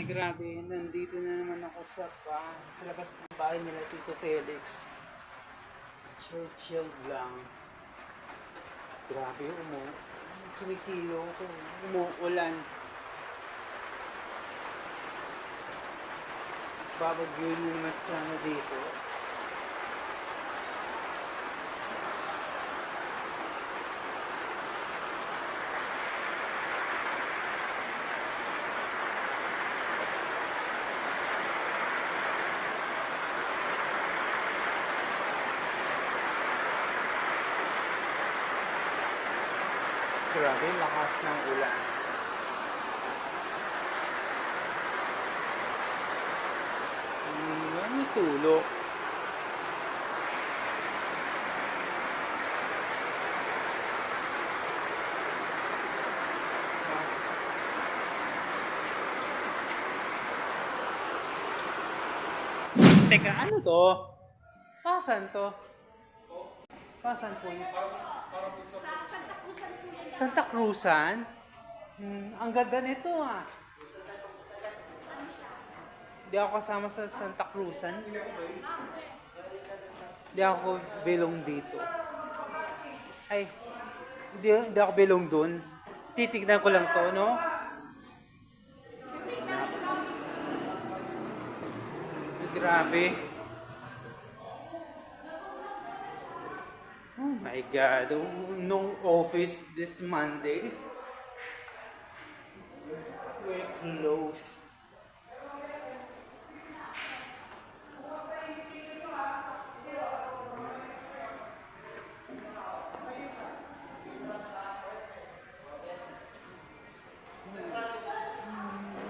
Grabe, nandito na naman ako sa labas ng bahay nila Tito Felix. Chill lang. Grabe, sumisilo ko, umuulan. Babagyo naman sana dito. Grabe, lakas ng ulan. May tulog. Teka, ano to? Pasan to? Pasan po yun? Santa Cruzan? Ang ganda nito ah. Di ako kasama sa Santa Cruzan. Di ako belong dito. Ay, di ako belong dun. Titignan ko lang to, no? Grabe. Oh my God. No office this Monday. We're closed.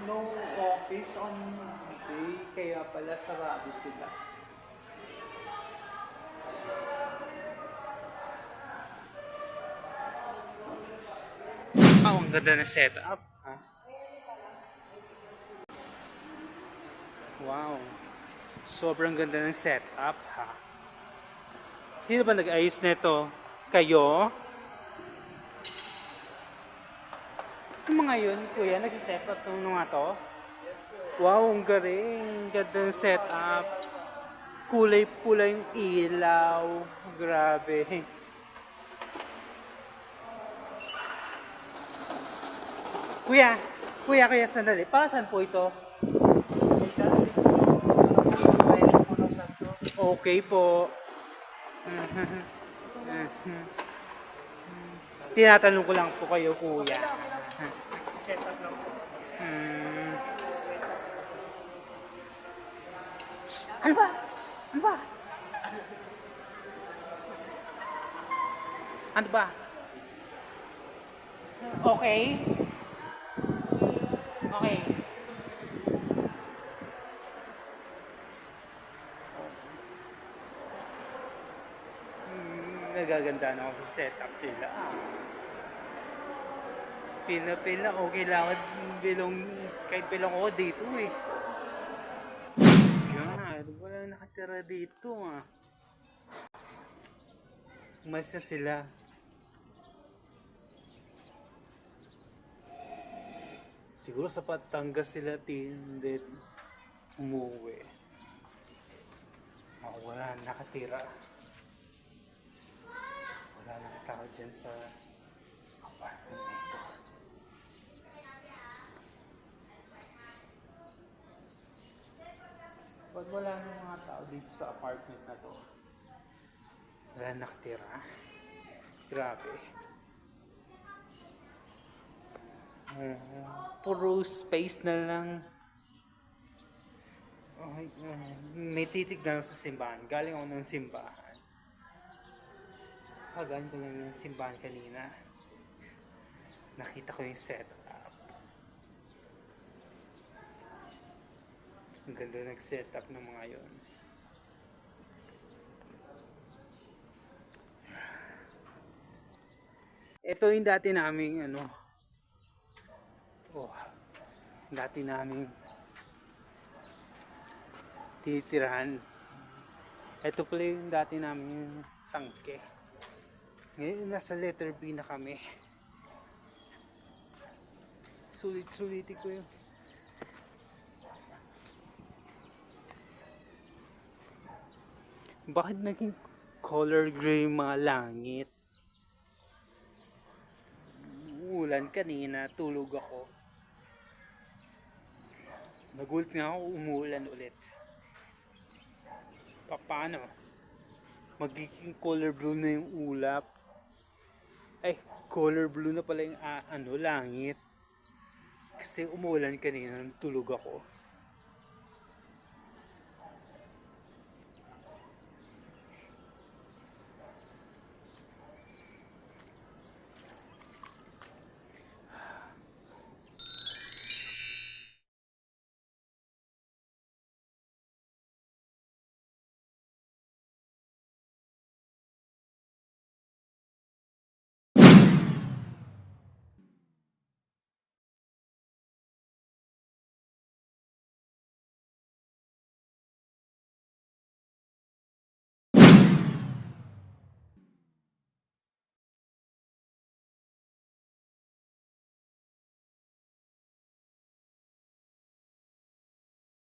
No office on Monday. Kaya pala sarado sila. Ang ganda na setup. Ha? Wow. Sobrang ganda ng setup, ha? Sino ba nag-ayos nito? Kayo? Yung mga yun, kuya, nagsiset up ng mga to? Wow, ang galing. Ganda ng setup. Kulay-pula yung ilaw. Grabe. Kuya, sandali. Para saan po ito? Okay po. Tinatanong ko lang po kayo, kuya. Set up lang po. Ano ba? Ano ba? Okay? Okay. Nagaganda na ako sa setup nila. Feel na okay lang kahit bilong ako dito eh. God, walang nakatira dito ah. Umalis na sila. Siguro sa Patangas sila tinded umuwi. Wala nakatira. Wala nang tao dyan sa apartment dito. Pag wala nang mga tao dito sa apartment na to, wala nakatira. Grabe. Puro space na lang. May titignan sa simbahan. Galing ako ng simbahan. Kagaan ko lang yung simbahan kanina. Nakita ko yung setup. Ang ganda nag-setup ng mga yon. Ito yung dati naming dati naming titirahan. Ito pala yung dati naming tangke. Ngayon nasa letter B na kami. Sulit-suliti ko yung Bakit naging color gray yung mga langit? Ulan kanina, tulog ako. Nagulat nga ako, umuulan ulit. Paano? Magiging color blue na yung ulap. Ay, color blue na pala yung langit. Kasi umuulan kanina, tulog ako.